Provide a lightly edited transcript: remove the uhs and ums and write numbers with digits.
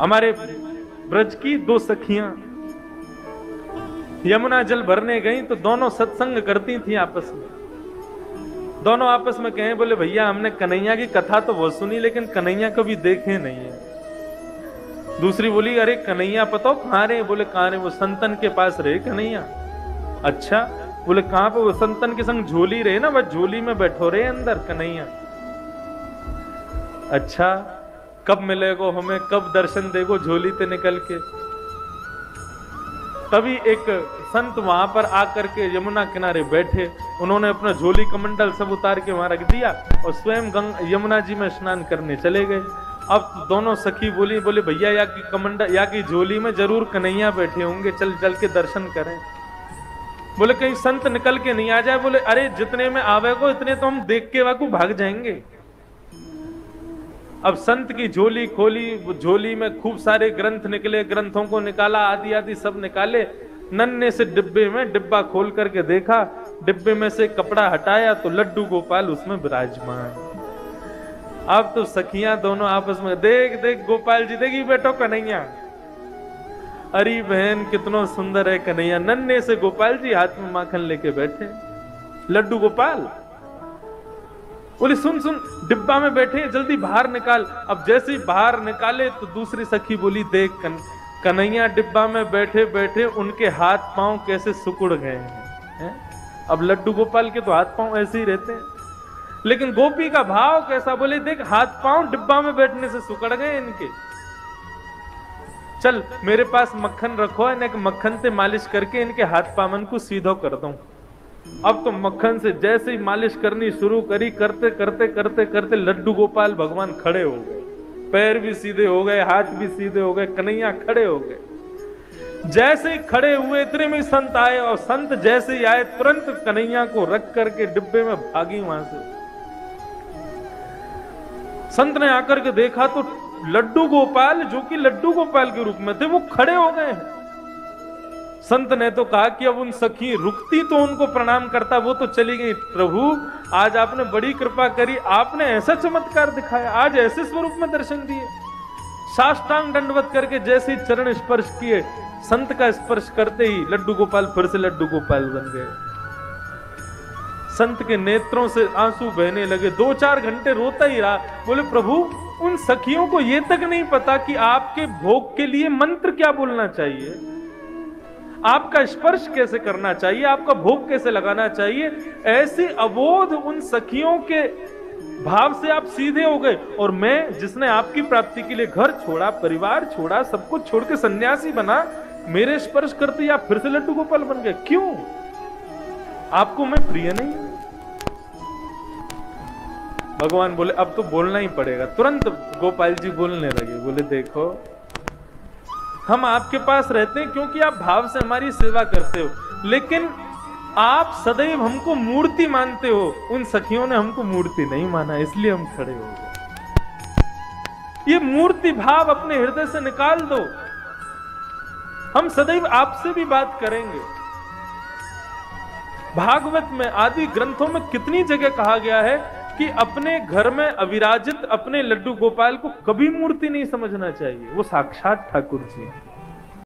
हमारे ब्रज की दो सखियां यमुना जल भरने गई तो दोनों सत्संग करती थी आपस में। दोनों आपस में कहे, बोले भैया हमने कन्हैया की कथा तो बहुत सुनी लेकिन कन्हैया कभी देखे नहीं है। दूसरी बोली, अरे कन्हैया पता कहां रहे? बोले कहां रहे? वो संतन के पास रहे कन्हैया। अच्छा, बोले कहां पे? वो संतन के संग झोली रहे ना, वह झोली में बैठो रहे अंदर कन्हैया। अच्छा, कब मिलेगो हमें, कब दर्शन देगो झोली से निकल के? तभी एक संत वहां पर आकर के यमुना किनारे बैठे, उन्होंने अपना झोली कमंडल सब उतार के वहां रख दिया और स्वयं यमुना जी में स्नान करने चले गए। अब दोनों सखी बोली, बोले भैया या की कमंडल या की झोली में जरूर कन्हैया बैठे होंगे, चल चल के दर्शन करें। बोले कहीं संत निकल के नहीं आ जाए। बोले अरे जितने में आवेगो इतने तो हम देख के वाकू भाग जाएंगे। अब संत की झोली खोली, झोली में खूब सारे ग्रंथ निकले, ग्रंथों को निकाला, आदि आदि सब निकाले। नन्हे से डिब्बे में डिब्बा खोल करके देखा, डिब्बे में से कपड़ा हटाया तो लड्डू गोपाल उसमें विराजमान। अब तो सखियां दोनों आपस में, देख देख गोपाल जी, देखी बेटो कन्हैया। अरे बहन कितना सुंदर है कन्हैया। नन्हे से गोपाल जी हाथ में माखन लेके बैठे, लड्डू गोपाल। बोले सुन सुन, डिब्बा में बैठे, जल्दी बाहर निकाल। अब जैसे ही बाहर निकाले तो दूसरी सखी बोली, देख कन्हैया डिब्बा में बैठे बैठे उनके हाथ पांव कैसे सिकुड़ गए हैं। अब लड्डू गोपाल के तो हाथ पांव ऐसे ही रहते हैं, लेकिन गोपी का भाव कैसा? बोले देख हाथ पांव डिब्बा में बैठने से सिकुड़ गए इनके। चल मेरे पास मक्खन रखो, इन्हें मक्खन से मालिश करके इनके हाथ पावन को सीधो कर दूं। अब तो मक्खन से जैसे ही मालिश करनी शुरू करी, करते करते करते करते लड्डू गोपाल भगवान खड़े हो गए, पैर भी सीधे हो गए, हाथ भी सीधे हो गए, कन्हैया खड़े हो गए। जैसे ही खड़े हुए इतने में संत आए, और संत जैसे ही आए तुरंत कन्हैया को रख करके डिब्बे में भागी वहां से। संत ने आकर के देखा तो लड्डू गोपाल, जो कि लड्डू गोपाल के रूप में थे, वो खड़े हो गए हैं। संत ने तो कहा कि अब उन सखी रुकती तो उनको प्रणाम करता, वो तो चली गई। प्रभु आज आपने बड़ी कृपा करी, आपने ऐसा चमत्कार दिखाया, आज ऐसे स्वरूप में दर्शन दिए। साष्टांग दंडवत करके जैसे ही चरण स्पर्श किए, संत का स्पर्श करते ही लड्डू गोपाल फिर से लड्डू गोपाल बन गए। संत के नेत्रों से आंसू बहने लगे, 2-4 घंटे रोता ही रहा। बोले प्रभु उन सखियों को ये तक नहीं पता कि आपके भोग के लिए मंत्र क्या बोलना चाहिए, आपका स्पर्श कैसे करना चाहिए, आपका भोग कैसे लगाना चाहिए। ऐसे अबोध उन सखियों के भाव से आप सीधे हो गए, और मैं जिसने आपकी प्राप्ति के लिए घर छोड़ा, परिवार छोड़ा, सब कुछ छोड़ के सन्यासी बना, मेरे स्पर्श करते ही आप फिर से लड्डू गोपाल बन गए। क्यों? आपको मैं प्रिय नहीं? भगवान बोले अब तो बोलना ही पड़ेगा। तुरंत गोपाल जी बोलने लगे, बोले देखो हम आपके पास रहते हैं क्योंकि आप भाव से हमारी सेवा करते हो, लेकिन आप सदैव हमको मूर्ति मानते हो। उन सखियों ने हमको मूर्ति नहीं माना, इसलिए हम खड़े हो गए। ये मूर्ति भाव अपने हृदय से निकाल दो। हम सदैव आपसे भी बात करेंगे। भागवत में आदि ग्रंथों में कितनी जगह कहा गया है कि अपने घर में अविराजित अपने लड्डू गोपाल को कभी मूर्ति नहीं समझना चाहिए, वो साक्षात ठाकुर जी हैं।